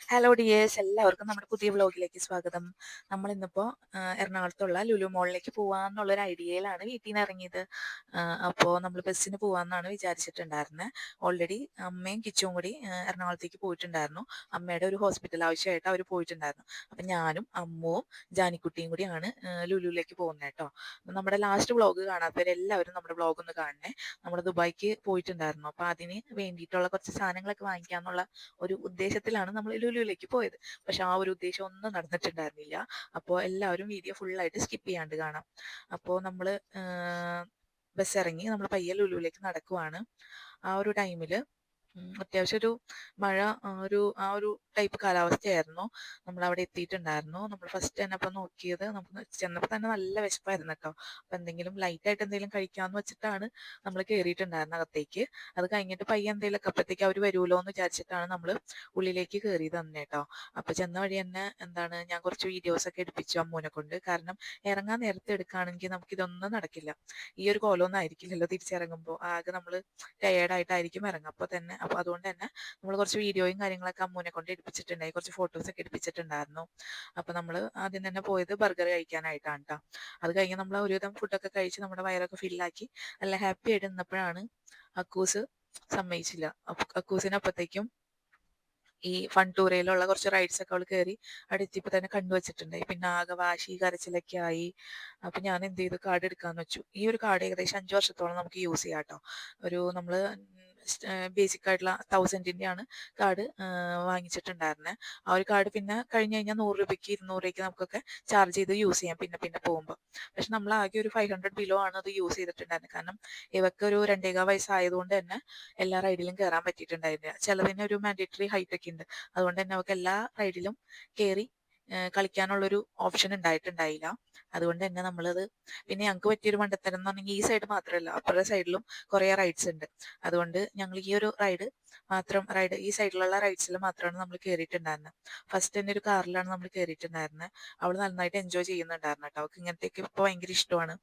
Hello dears, എല്ലാവർക്കും നമ്മുടെ പുതിയ വ്ലോഗിലേക്ക് സ്വാഗതം. നമ്മൾ ഇന്നിപ്പോൾ എറണാകുളത്തുള്ള ലുലു മോളിലേക്ക് പോകാമെന്നുള്ളൊരു ഐഡിയയിലാണ് വീട്ടിൽ നിന്ന് ഇറങ്ങിയത്. അപ്പോൾ നമ്മൾ ബസ്സിന് പോകാമെന്നാണ് വിചാരിച്ചിട്ടുണ്ടായിരുന്നത്. ഓൾറെഡി അമ്മയും കിച്ചും കൂടി എറണാകുളത്തേക്ക് പോയിട്ടുണ്ടായിരുന്നു. അമ്മയുടെ ഒരു ഹോസ്പിറ്റൽ ആവശ്യമായിട്ട് അവർ പോയിട്ടുണ്ടായിരുന്നു. അപ്പം ഞാനും അമ്മുവും ജാനിക്കുട്ടിയും കൂടിയാണ് ലുലുവിലേക്ക് പോകുന്നത് കേട്ടോ. നമ്മുടെ ലാസ്റ്റ് വ്ലോഗ് കാണാത്തവരെല്ലാവരും നമ്മുടെ വ്ലോഗ് ഒന്ന് കാണണേ. നമ്മൾ ദുബായിക്ക് പോയിട്ടുണ്ടായിരുന്നു. അപ്പോൾ അതിന് വേണ്ടിയിട്ടുള്ള കുറച്ച് സാധനങ്ങളൊക്കെ വാങ്ങിക്കാമെന്നുള്ള ഒരു ഉദ്ദേശത്തിലാണ് നമ്മൾ ലുലുവിലേക്ക് പോയത്. പക്ഷെ ആ ഒരു ഉദ്ദേശം ഒന്നും നടന്നിട്ടുണ്ടായിരുന്നില്ല. അപ്പോൾ എല്ലാവരും വീഡിയോ ഫുള്ളായിട്ട് സ്കിപ്പ് ചെയ്യാണ്ട് കാണാം. അപ്പോൾ നമ്മൾ ബസ് ഇറങ്ങി നമ്മൾ പയ്യെ ലുലുവിലേക്ക് നടക്കുവാണ്. ആ ഒരു ടൈമിൽ അത്യാവശ്യം ഒരു മഴ, ആ ഒരു ടൈപ്പ് കാലാവസ്ഥയായിരുന്നു. നമ്മൾ അവിടെ എത്തിയിട്ടുണ്ടായിരുന്നു. നമ്മൾ ഫസ്റ്റ് തന്നെ അപ്പം നോക്കിയത്, നമുക്ക് ചെന്നപ്പോൾ തന്നെ നല്ല വിശപ്പായിരുന്നു കേട്ടോ. അപ്പം എന്തെങ്കിലും ലൈറ്റായിട്ട് എന്തെങ്കിലും കഴിക്കാമെന്ന് വെച്ചിട്ടാണ് നമ്മൾ കയറിയിട്ടുണ്ടായിരുന്നത് അകത്തേക്ക്. അത് കഴിഞ്ഞിട്ട് പയ്യെ എന്തെങ്കിലുമൊക്കെ അപ്പോഴത്തേക്ക് അവർ വരുമല്ലോ എന്ന് വിചാരിച്ചിട്ടാണ് നമ്മൾ ഉള്ളിലേക്ക് കയറിയത് തന്നെ കേട്ടോ. അപ്പം ചെന്ന വഴി തന്നെ ഞാൻ കുറച്ച് വീഡിയോസൊക്കെ എടുപ്പിച്ചു അമ്മൂനെ കൊണ്ട്. കാരണം ഇറങ്ങാൻ നേരത്തെ എടുക്കുകയാണെങ്കിൽ നമുക്കിതൊന്നും നടക്കില്ല. ഈ ഒരു കോലമൊന്നും ആയിരിക്കില്ലല്ലോ തിരിച്ചിറങ്ങുമ്പോൾ. ആകെ നമ്മൾ ടയേർഡായിട്ടായിരിക്കും ഇറങ്ങുക. അപ്പോൾ അതുകൊണ്ട് തന്നെ നമ്മൾ കുറച്ച് വീഡിയോയും കാര്യങ്ങളൊക്കെ അമ്മൂനെ കൊണ്ട് എടുപ്പിച്ചിട്ടുണ്ടായി, കുറച്ച് ഫോട്ടോസൊക്കെ എടുപ്പിച്ചിട്ടുണ്ടായിരുന്നു. അപ്പോൾ നമ്മൾ ആദ്യം തന്നെ പോയത് ബർഗർ കഴിക്കാനായിട്ടാണ് കേട്ടോ. അത് കഴിഞ്ഞ് നമ്മൾ ഒരുവിധം ഫുഡൊക്കെ കഴിച്ച് നമ്മുടെ വയറൊക്കെ ഫില്ലാക്കി നല്ല ഹാപ്പി ആയിട്ട് നിന്നപ്പോഴാണ് അക്കൂസ് സമ്മതിച്ചില്ല. അക്കൂസിനപ്പോഴത്തേക്കും ഈ ഫൺ ടൂറയിലുള്ള കുറച്ച് റൈഡ്സ് ഒക്കെ അവൾ കയറി അവിടെ എത്തിയപ്പോൾ തന്നെ കണ്ടുവച്ചിട്ടുണ്ടായി. പിന്നെ ആകെ വാശി കരച്ചിലൊക്കെ ആയി. അപ്പം ഞാൻ എന്ത് ചെയ്തു, കാർഡ് എടുക്കാന്ന് വെച്ചു. ഈ ഒരു കാർഡ് ഏകദേശം 5 വർഷത്തോളം നമുക്ക് യൂസ് ചെയ്യാം കേട്ടോ. ഒരു നമ്മൾ ബേസിക് ആയിട്ടുള്ള 1000-ൻ്റെ ആണ് കാർഡ് വാങ്ങിച്ചിട്ടുണ്ടായിരുന്നത്. ആ ഒരു കാർഡ് പിന്നെ കഴിഞ്ഞ് കഴിഞ്ഞാൽ 100 രൂപയ്ക്ക് 200 രൂപയ്ക്ക് നമുക്കൊക്കെ ചാർജ് ചെയ്ത് യൂസ് ചെയ്യാം പിന്നെ പോകുമ്പോൾ. പക്ഷെ നമ്മൾ ആകെ ഒരു 500 ബിലോ ആണ് അത് യൂസ് ചെയ്തിട്ടുണ്ടായിരുന്നത്. കാരണം ഇവക്ക് ഒരു 2.25 വയസ്സായതുകൊണ്ട് തന്നെ എല്ലാ റൈഡിലും കയറാൻ പറ്റിയിട്ടുണ്ടായിരുന്നില്ല. ചിലതിന് ഒരു മാൻഡേറ്ററി ഹൈറ്റ് ഒക്കെ ഉണ്ട്. അതുകൊണ്ട് തന്നെ അവർക്ക് എല്ലാ റൈഡിലും കയറി കളിക്കാനുള്ളൊരു ഓപ്ഷൻ ഉണ്ടായിട്ടുണ്ടായില്ല. അതുകൊണ്ട് തന്നെ നമ്മളത്, പിന്നെ ഞങ്ങൾക്ക് പറ്റിയൊരു മണ്ടത്തരം എന്ന് പറഞ്ഞെങ്കിൽ ഈ സൈഡ് മാത്രമല്ല അപ്പുറത്തെ സൈഡിലും കുറേ റൈഡ്സ് ഉണ്ട്. അതുകൊണ്ട് ഞങ്ങൾ ഈ ഒരു റൈഡ് ഈ സൈഡിലുള്ള റൈഡ്സിൽ മാത്രമാണ് നമ്മൾ കയറിയിട്ടുണ്ടായിരുന്നത്. ഫസ്റ്റ് തന്നെ ഒരു കാറിലാണ് നമ്മൾ കയറിയിട്ടുണ്ടായിരുന്നത്. അവൾ നന്നായിട്ട് എൻജോയ് ചെയ്യുന്നുണ്ടായിരുന്നു കേട്ടോ. അവൾക്ക് ഇങ്ങനത്തേക്ക് ഇപ്പോൾ ഭയങ്കര ഇഷ്ടമാണ്.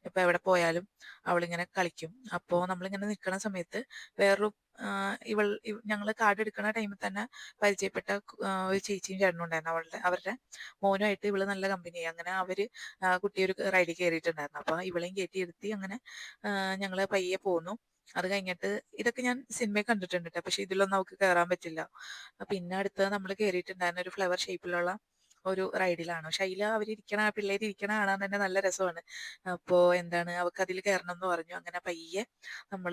ഇപ്പോൾ എവിടെ പോയാലും അവളിങ്ങനെ കളിക്കും. അപ്പോൾ നമ്മളിങ്ങനെ നിൽക്കുന്ന സമയത്ത് വേറൊരു ഞങ്ങൾ കാർഡ് എടുക്കുന്ന ടൈമിൽ തന്നെ പരിചയപ്പെട്ട ഒരു ചേച്ചിയും ചേട്ടനും ഉണ്ടായിരുന്നു. അവരുടെ മോനുമായിട്ട് ഇവള് നല്ല കമ്പനിയായി. അങ്ങനെ അവര് കുട്ടി ഒരു റൈഡിൽ കയറിയിട്ടുണ്ടായിരുന്നു. അപ്പൊ ഇവളെയും കയറ്റി ഇരുത്തി അങ്ങനെ ഞങ്ങള് പയ്യെ പോന്നു. അത് കഴിഞ്ഞിട്ട് ഇതൊക്കെ ഞാൻ സിനിമയിൽ കണ്ടിട്ടുണ്ട് കേട്ടോ. പക്ഷെ ഇതിലൊന്നും നമുക്ക് കയറാൻ പറ്റില്ല. പിന്നെ അടുത്തത് നമ്മൾ കയറിയിട്ടുണ്ടായിരുന്ന ഒരു ഫ്ലവർ ഷേപ്പിലുള്ള ഒരു റൈഡിലാണ്. പക്ഷെ അതിൽ പിള്ളേർ ഇരിക്കണ കാണാൻ തന്നെ നല്ല രസമാണ്. അപ്പോൾ അവൾക്ക് അതിൽ കയറണം എന്ന് പറഞ്ഞു. അങ്ങനെ പയ്യെ നമ്മൾ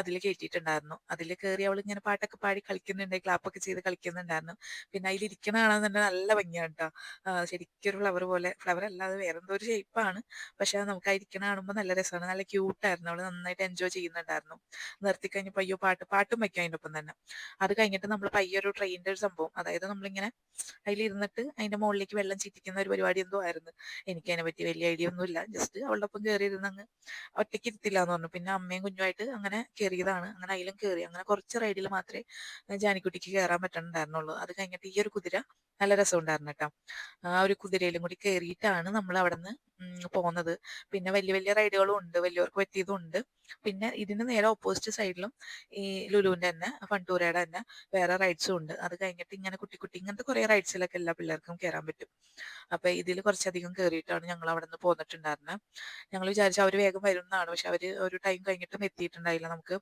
അതിൽ കയറ്റിയിട്ടുണ്ടായിരുന്നു. അതിൽ കയറി അവൾ ഇങ്ങനെ പാട്ടൊക്കെ പാടി കളിക്കുന്നുണ്ട്, ക്ലാപ്പൊക്കെ ചെയ്ത് കളിക്കുന്നുണ്ടായിരുന്നു. പിന്നെ അതിലിരിക്കണ കാണാൻ തന്നെ നല്ല ഭംഗിയാണ് കേട്ടോ. ശരിക്കും ഒരു ഫ്ലവർ പോലെ, ഫ്ലവർ അല്ലാതെ വേറെന്തോ ഒരു ഷേപ്പാണ്. പക്ഷെ നമുക്ക് അതിരിക്കണ കാണുമ്പോൾ നല്ല രസമാണ്. നല്ല ക്യൂട്ടായിരുന്നു. അവൾ നന്നായിട്ട് എൻജോയ് ചെയ്യുന്നുണ്ടായിരുന്നു. നിർത്തി കഴിഞ്ഞപ്പോൾ അയ്യോ പാട്ടും വയ്ക്കും അതിൻ്റെ ഒപ്പം തന്നെ. അത് കഴിഞ്ഞിട്ട് നമ്മൾ പയ്യെ ഒരു ട്രെയിനിൻ്റെ ഒരു സംഭവം, അതായത് നമ്മളിങ്ങനെ അതിലിരുന്നിട്ട് അതിൻ്റെ മുകളിലേക്ക് വെള്ളം ചീറ്റിക്കുന്ന ഒരു പരിപാടി എന്തോ ആയിരുന്നു. എനിക്ക് അതിനെ പറ്റി വലിയ ഐഡിയ ഒന്നുമില്ല. ജസ്റ്റ് അവളുടെ ഒപ്പം കയറിയിരുന്ന് അങ്ങ് ഒറ്റയ്ക്ക് ഇരുത്തില്ല എന്ന് പറഞ്ഞു. പിന്നെ അമ്മയും കുഞ്ഞുമായിട്ട് അങ്ങനെ കയറിയതാണ്. അങ്ങനെ അതിലും കയറി. അങ്ങനെ കുറച്ച് റൈഡിൽ മാത്രമേ ജാനിക്കുട്ടിക്ക് കയറാൻ പറ്റുന്നുണ്ടായിരുന്നുള്ളൂ. അത് കഴിഞ്ഞിട്ട് ഈ ഒരു കുതിര നല്ല രസമുണ്ടായിരുന്നു കേട്ടോ. ആ ഒരു കുതിരയിലും കൂടി കയറിയിട്ടാണ് നമ്മൾ അവിടെ നിന്ന് പോകുന്നത്. പിന്നെ വലിയ വലിയ റൈഡുകളും ഉണ്ട്, വലിയവർക്ക് പറ്റിയതും ഉണ്ട്. പിന്നെ ഇതിന് നേരെ ഓപ്പോസിറ്റ് സൈഡിലും ഈ ലുലുവിൻ്റെ തന്നെ ഫണ്ടൂരയുടെ തന്നെ വേറെ റൈഡ്സും ഉണ്ട്. അത് കഴിഞ്ഞിട്ട് ഇങ്ങനെ കുട്ടി ഇങ്ങനത്തെ കുറേ റൈഡ്സിലൊക്കെ എല്ലാ പിള്ളേർക്കും കയറാൻ പറ്റും. അപ്പൊ ഇതിൽ കുറച്ചധികം കയറിയിട്ടാണ് ഞങ്ങൾ അവിടെ നിന്ന് പോന്നിട്ടുണ്ടായിരുന്നത്. ഞങ്ങൾ വിചാരിച്ചു അവർ വേഗം വരുന്നതാണ്. പക്ഷെ അവർ ഒരു ടൈം കഴിഞ്ഞിട്ടും എത്തിയിട്ടുണ്ടായില്ല. നമുക്ക്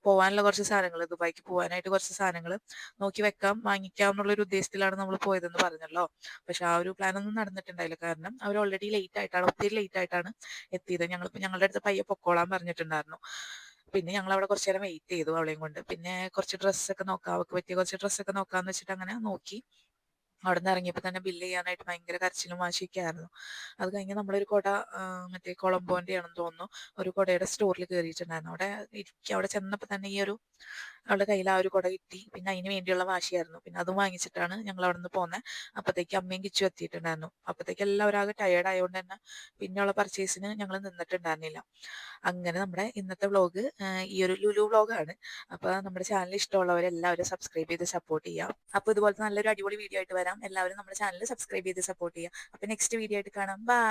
പോകാനുള്ള കുറച്ച് സാധനങ്ങൾ, ദുബായിക്ക് പോകാനായിട്ട് കുറച്ച് സാധനങ്ങൾ നോക്കി വാങ്ങിക്കാം എന്നുള്ളൊരു ഉദ്ദേശത്തിലാണ് നമ്മൾ പോയതെന്ന് പറഞ്ഞല്ലോ. പക്ഷെ ആ ഒരു പ്ലാൻ ഒന്നും നടന്നിട്ടുണ്ടായില്ല. കാരണം അവർ ഓൾറെഡി ഒത്തിരി ലേറ്റ് ആയിട്ടാണ് എത്തിയത്. ഞങ്ങളുടെ അടുത്ത് പയ്യെ പൊക്കോളാൻ പറഞ്ഞിട്ടുണ്ടായിരുന്നു. പിന്നെ ഞങ്ങൾ അവിടെ കുറച്ച് നേരം വെയിറ്റ് ചെയ്തു അവളെയും കൊണ്ട്. പിന്നെ കുറച്ച് ഡ്രസ്സൊക്കെ നോക്കാം, അവൾക്ക് പറ്റിയ കുറച്ച് ഡ്രസ്സൊക്കെ നോക്കാന്ന് വെച്ചിട്ട് അങ്ങനെ നോക്കി. അവിടെ നിന്ന് ഇറങ്ങിയപ്പോൾ തന്നെ ബില്ല് ചെയ്യാനായിട്ട് ഭയങ്കര കരച്ചിലും വാശിയൊക്കെ ആയിരുന്നു. അത് കഴിഞ്ഞ് നമ്മളൊരു കുട, മറ്റേ കൊളംബോന്റെ ആണെന്ന് തോന്നുന്നു, ഒരു കുടയുടെ സ്റ്റോറിൽ കയറിയിട്ടുണ്ടായിരുന്നു. അവിടെ ചെന്നപ്പോൾ തന്നെ അവളുടെ കയ്യിൽ ആ ഒരു കുട കിട്ടി. പിന്നെ അതിന് വേണ്ടിയുള്ള വാശിയായിരുന്നു. പിന്നെ അതും വാങ്ങിച്ചിട്ടാണ് ഞങ്ങൾ അവിടെ നിന്ന് പോകുന്നത്. അപ്പോഴത്തേക്ക് അമ്മയും കിച്ചു എത്തിയിട്ടുണ്ടായിരുന്നു. അപ്പോഴത്തേക്ക് എല്ലാവരും ആകെ ടയേർഡ് ആയതുകൊണ്ട് തന്നെ പിന്നെയുള്ള പർച്ചേസിന് ഞങ്ങൾ നിന്നിട്ടുണ്ടായിരുന്നില്ല. അങ്ങനെ നമ്മുടെ ഇന്നത്തെ വ്ളോഗ് ഈ ഒരു ലുലു വ്ളോഗാണ്. അപ്പോൾ നമ്മുടെ ചാനൽ ഇഷ്ടമുള്ളവരെല്ലാവരും സബ്സ്ക്രൈബ് ചെയ്ത് സപ്പോർട്ട് ചെയ്യാം. അപ്പോൾ ഇതുപോലത്തെ നല്ലൊരു അടിപൊളി വീഡിയോ ആയിട്ട് വരാം. എല്ലാവരും നമ്മുടെ ചാനൽ സബ്സ്ക്രൈബ് ചെയ്ത് സപ്പോർട്ട് ചെയ്യാം. അപ്പോൾ നെക്സ്റ്റ് വീഡിയോ ആയിട്ട് കാണാം. ബൈ.